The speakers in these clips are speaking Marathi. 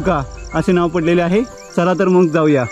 सुळका असे नाव पडलेले आहे। चला तर मग जाऊया।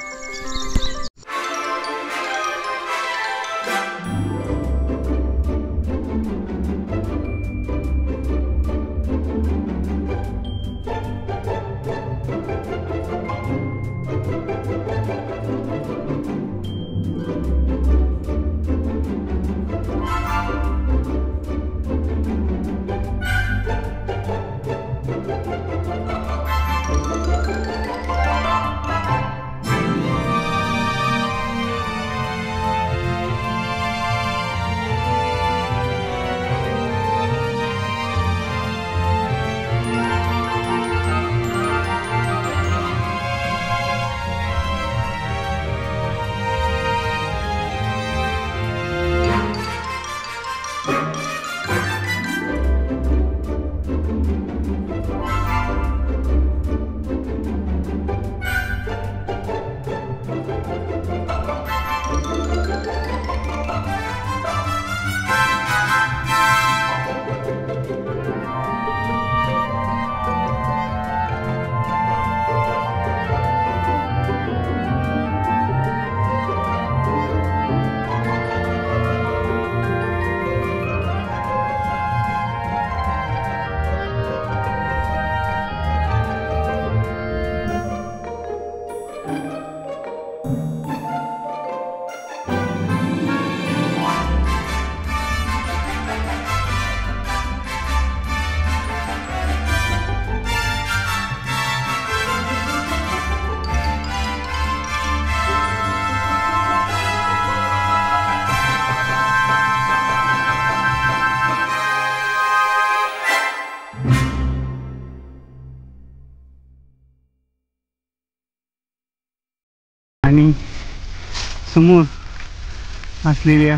आणि समोर असलेल्या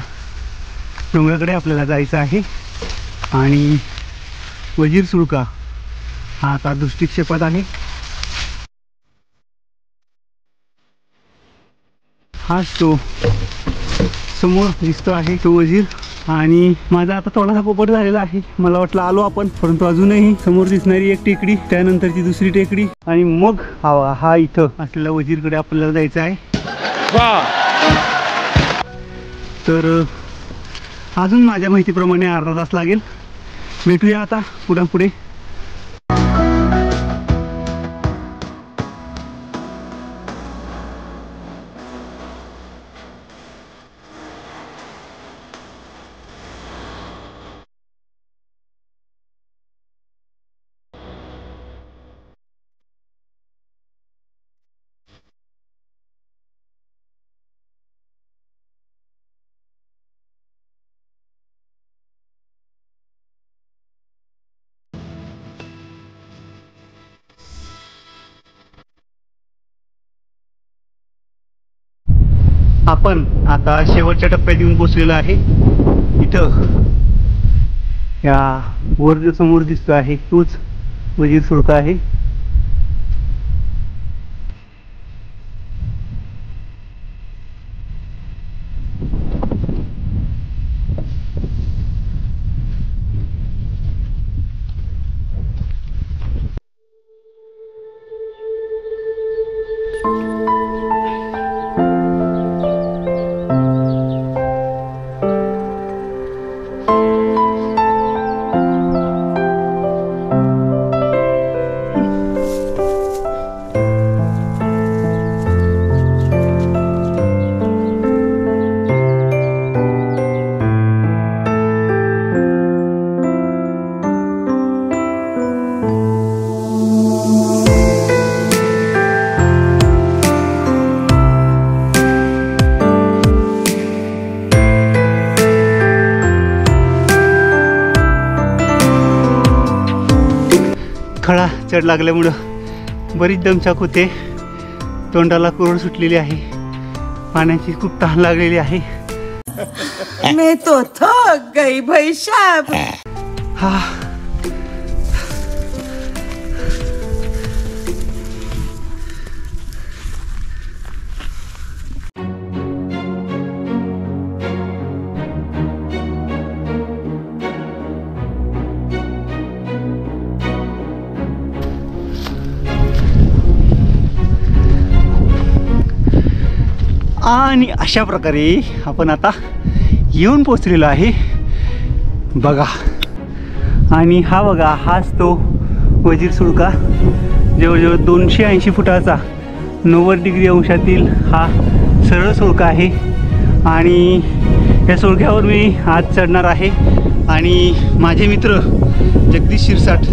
डोंगराकडे आपल्याला जायचं आहे। आणि वजीर सुळका हा आता दृष्टिक्षेपात आहे। हाच तो समोर दिसतो आहे तो वजीर। आणि माझा आता थोडासा पोपट झालेला आहे। मला वाटलं आलो आपण, परंतु अजूनही समोर दिसणारी एक टेकडी, त्यानंतरची दुसरी टेकडी आणि मग हा इथं असलेला वजीरकडे आपल्याला जायचं आहे। तर अजून माझ्या माहितीप्रमाणे अर्धा तास लागेल। भेटूया आता पुढे। आपण आता शेवटच्या टप्प्यात येऊन पोहोचलेलो आहे। इथं या वर जो समोर दिसतो आहे तोच वजीर सुळका आहे। खडा चढ लागल्यामुळं बरीच दमछाक होते। तोंडाला कोरड सुटलेली आहे। पाण्याची खूप तहान लागलेली आहे। मैं तो थक गई भाई साहब। हा आणि अशा प्रकारे आपण आता येऊन पोचलेलो आहे बघा. आणि हा बघा, हाच तो वजीर सुळका, जवळजवळ 280 फुटाचा 90 डिग्री अंशातील हा सरळ सुळका आहे. आणि या सुळक्यावर मी आज चढणार आहे. आणि माझे मित्र जगदीश शिरसाट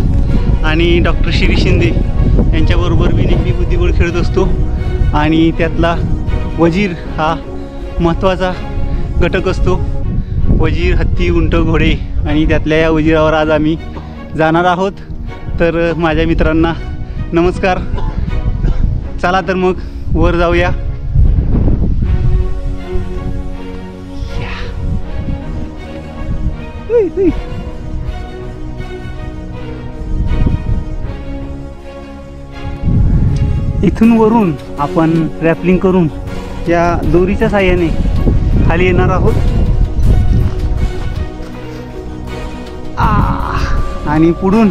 आणि डॉक्टर शिरी शिंदे यांच्याबरोबर मी नेहमी बुद्धिबळ खेळत असतो. आणि त्यातला वजीर हा महत्त्वाचा घटक असतो. वजीर, हत्ती, उंट, घोडे आणि त्यातल्या या वजिरावर आज आम्ही जाणार आहोत. तर माझ्या मित्रांना नमस्कार. चला तर मग वर जाऊया. इथून वरून आपण रॅपलिंग करून या दोरीच्या साहाय्याने खाली येणार आहोत. आणि पुढून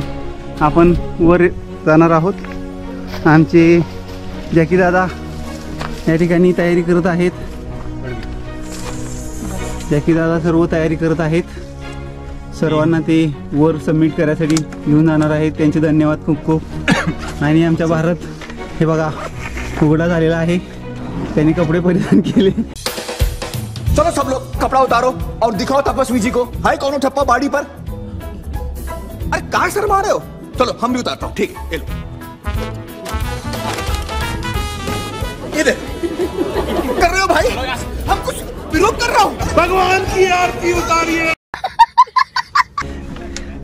आपण वर जाणार आहोत. आमचे जॅकी दादा या ठिकाणी तयारी करत आहेत. जॅकी दादा सर्व तयारी करत आहेत. सर्वांना ते वर सबमिट करायसाठी घेऊन जाणार आहेत. त्यांचे धन्यवाद खूप खूप. आणि आमच्या भारत हे बघा उघडा झालेला आहे. त्यांनी कपडे परिधान केले. चलो सब लोग कपड़ा उतारो और दिखाओ तपस्वी जी को है कौन ठप्पा बाड़ी पर. अरे कहाँ शर्मा रहे हो. चलो हम भी उतारता हूँ. ठीक है ये लो. ये देख कर रहे हो भाई. हम कुछ विरोध कर रहा हूँ. भगवान की आरती उतारिए.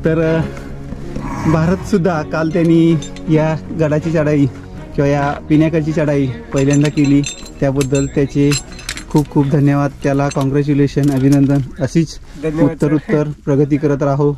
तर भारतसुद्धा काल त्यांनी या गडाची चढाई किंवा या पिण्याकडची चढाई पहिल्यांदा केली. त्याबद्दल त्याचे खूप खूप धन्यवाद. त्याला कॉंग्रॅच्युलेशन, अभिनंदन. अशीच उत्तर प्रगती करत राहो.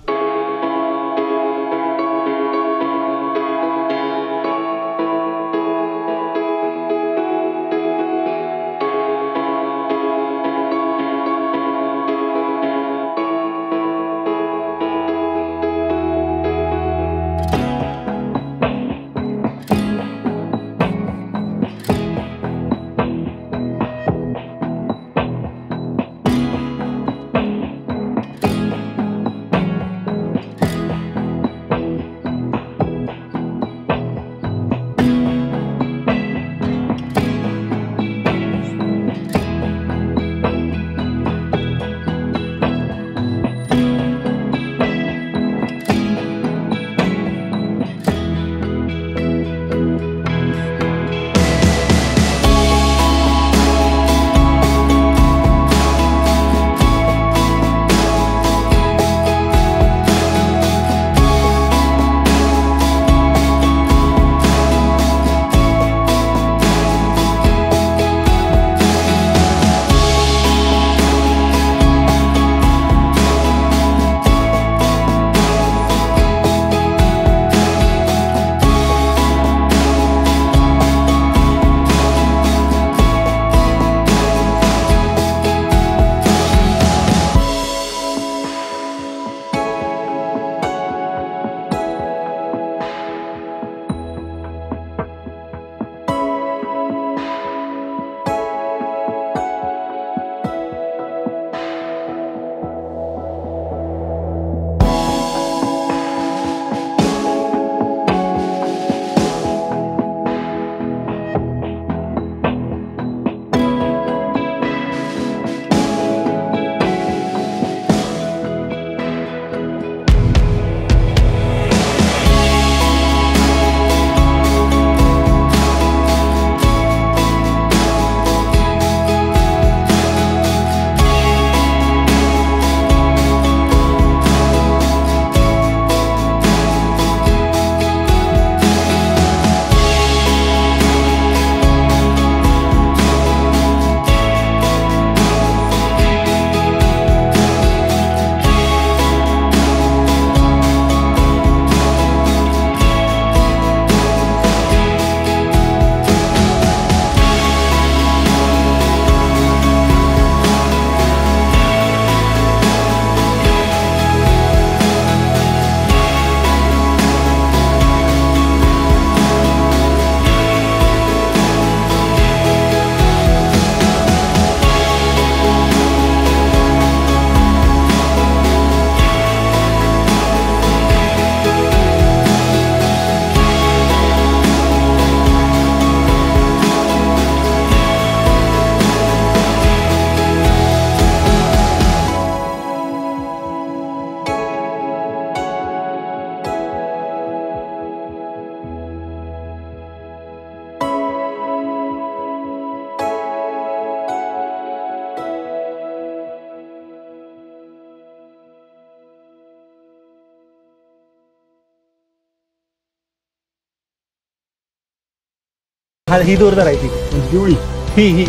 हा ही दोर धरायची दिवळी ही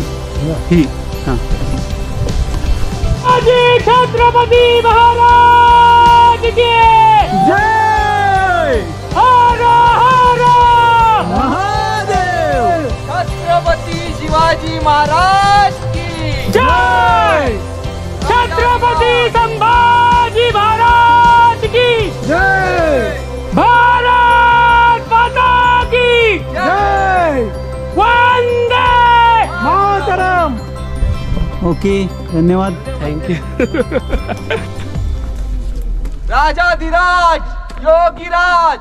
हा छत्रपती महाराज की जय हर हर महादेव छत्रपती शिवाजी महाराज की जय छत्रपती संभाजी महाराज की जय भारत माता की जय वंदे मातरम. ओके धन्यवाद. थँक्यू. राजाधिराज योगीराज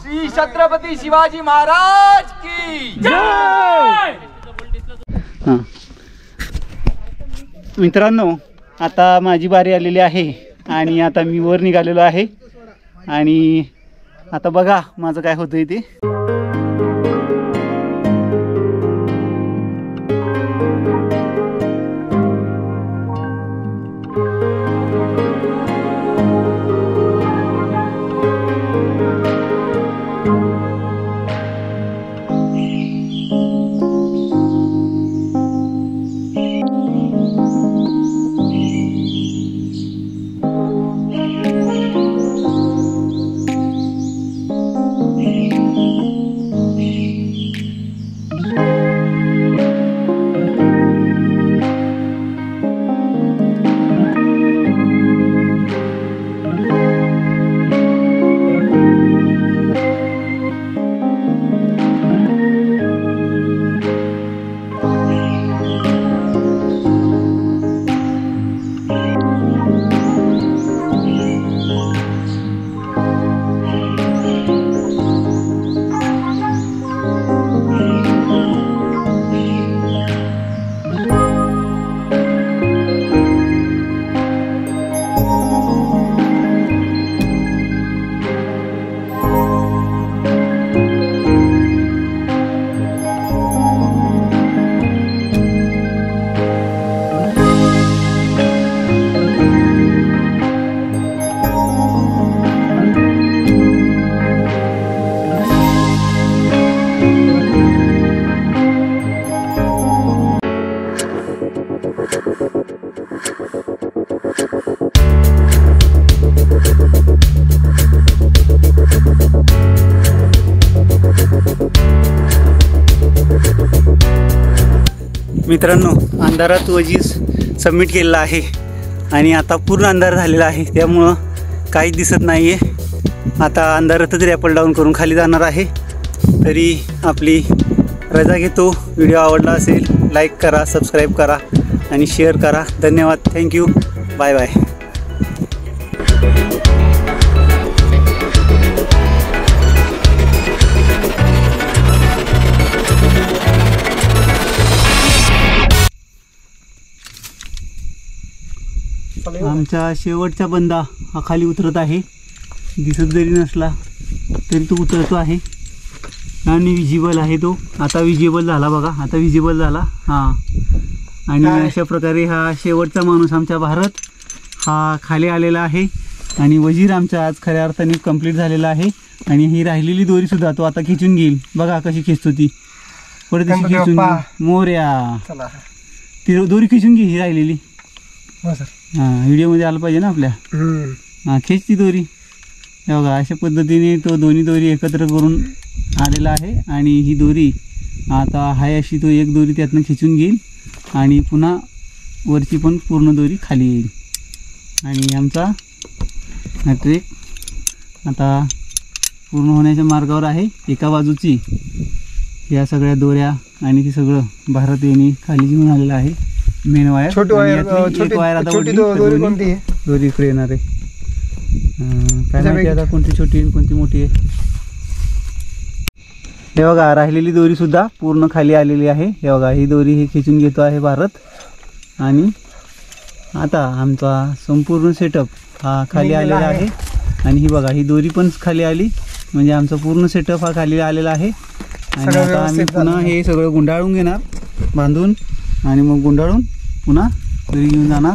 श्री छत्रपती शिवाजी महाराज की जय. हां मित्रांनो, आता माझी बारी आलेली आहे आणि आता मी वर निघालेलो आहे आणि आता बघा माझं काय होतंय ते. मित्रांनो, अंधारात वजीर सबमिट केलेला आहे आणि आता पूर्ण अंधार झालेला आहे, त्यामुळं काहीच दिसत नाही आहे. आता अंधारातच रॅपल डाऊन करून खाली जाणार आहे. तरी आपली रजा घेतो. व्हिडिओ आवडला असेल लाईक करा, सबस्क्राईब करा आणि शेअर करा. धन्यवाद. थँक्यू. Bye bye. आमचा शेवटचा बंदा हा खाली उतरत आहे. दिसत जरी नसला तरी तो उतरतो आहे आणि विजिबल आहे तो. आता विजिबल झाला बघा, आता विजिबल झाला. हां, आणि अशा प्रकारे हा शेवटचा माणूस आमचा भारत हा खाली आलेला आहे आणि वजीर आमचा आज खऱ्या अर्थाने कंप्लीट झालेला आहे. आणि ही राहिलेली दोरीसुद्धा तो आता खिचून घेईल. बघा कशी खिचतो ती, परत खिचून मोर्या. ती दोरी खिचून घे ही राहिलेली. हो सर. हां, व्हिडिओमध्ये आलं पाहिजे ना आपल्या. हां, खेच ती दोरी. हे बघा अशा पद्धतीने तो दोन्ही दोरी एकत्र करून आलेला आहे आणि ही दोरी आता हाय अशी तो एक दोरी त्यातनं खिचून घेईल आणि पुन्हा वरची पण पूर्ण दोरी खाली येईल आणि आमचा हा ट्रेक आता पूर्ण होण्याच्या मार्गावर आहे. एका बाजूची या सगळ्या दोऱ्या आणि ते सगळं भारत यांनी खाली घेऊन आलेलं आहे. मेन वायर, छोटी वायर, एक वायर आता छोटी उडली, दोरी कोणती आहे? दोरी इकडे येणार आहे. काय माहिती आता कोणती छोटी आणि कोणती मोठी आहे. हे बघा राहिलेली दोरी सुद्धा पूर्ण खाली आलेली आहे. हे बघा ही दोरी हे खिचून घेतो आहे भारत आणि आता आमचा संपूर्ण सेटअप हा खाली आलेला आहे. आणि ही बघा ही दोरी पण खाली आली म्हणजे आमचा पूर्ण सेटअप हा खाली आलेला आहे. आणि आता आम्ही पुन्हा हे सगळं गुंडाळून घेणार बांधून आणि मग गुंडाळून पुन्हा घरी घेऊन जाणार.